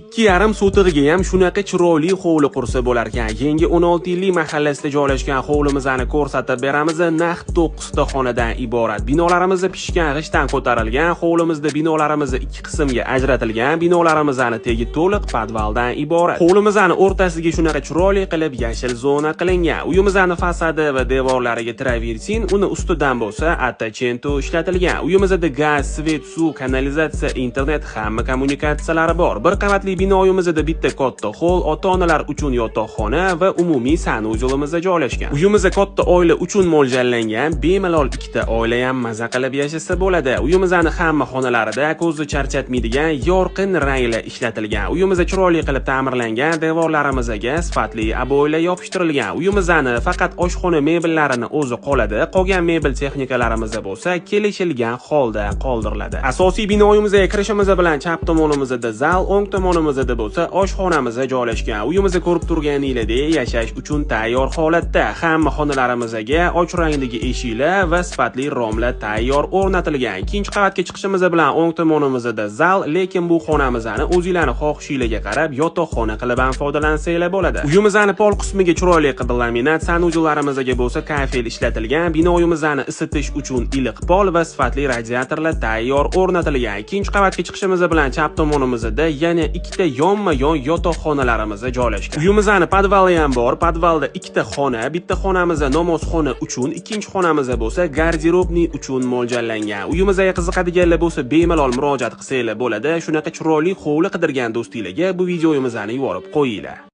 2,5 sotig'iga ham shunaqa chiroyli hovli qursa bo'lar ekan. Yangi 16 yillik mahallasida joylashgan hovlimizni ko'rsatib beramiz. Naq 9 ta xonadan iborat. Binolarimiz pishgan g'ishtdan ko'tarilgan, hovlimizda binolarimiz 2 qismga ajratilgan, binolarimizning tegi to'liq podvaldan iborat. Hovlimizning o'rtasiga shunaqa chiroyli qilib yashil zona qilingan. Uyimizning fasadi va devorlariga traversin, uni ustidan bo'lsa attachento ishlatilgan. Uyimizda gaz, svet, suv, kanalizatsiya, internet hamma kommunikatsiyalari bor. Bir qavatli binoyimizda bitta katta hol, ota-onalar uchun yotoqxona va umumiy sanuzelimizda joylashgan. Uyimiz katta oila uchun mo'ljallangan, bemalol ikkita oila ham maza qilib yashasa bo'ladi. Uyimizning hamma xonalarida ko'zni charchatmaydigan yorqin ranglar ishlatilgan. Uyimiz chiroyli qilib ta'mirlangan, devorlarimizga sifatli aboylar yopishtirilgan. Uyimizning faqat oshxona mebellarini o'zi qoladi, qolgan mebel texnikalarimiz bo'lsa kelishilgan holda qoldiriladi. Asosiy binoyimizga kirishimiz bilan chap tomonimizda zal, o'ng tomonimizda bo'lsa oshxonamiz joylashgan. Uyimizni ko'rib turganingizdek, yashash uchun tayyor holatda. Hamma xonalarimizga och rangdagi eshiklar va sifatli romlar tayyor o'rnatilgan. Ikkinchi qavatga chiqishimiz bilan o'ng tomonimizda zal, lekin bu xonamizni o'zingizlarning xohishingizga qarab yotoqxona qilib ham foydalansanglar bo'ladi. Uyimizning pol qismiga chiroyli qilib laminat, sanuzellarimizga bo'lsa kafel ishlatilgan. Binoyimizni isitish uchun iliq pol va sifatli radiatorlar tayyor o'rnatilgan. Ikkinchi qavatga chiqishimiz bilan chap tomonimizda yana ikkita yonma-yon yotoqxonalarimiz joylashgan. Uyimizning podvali ham bor. Podvalda ikkita xona, bitta xonamiz namozxona uchun, ikkinchi xonamiz bo'lsa garderobni uchun mo'ljallangan. Uyimizga qiziqadiganlar bo'lsa bemalol murojaat qilsanglar bo'ladi. Shunaqa chiroyli hovli qidirgan do'stinglarga bu videomizni yuborib qo'yinglar.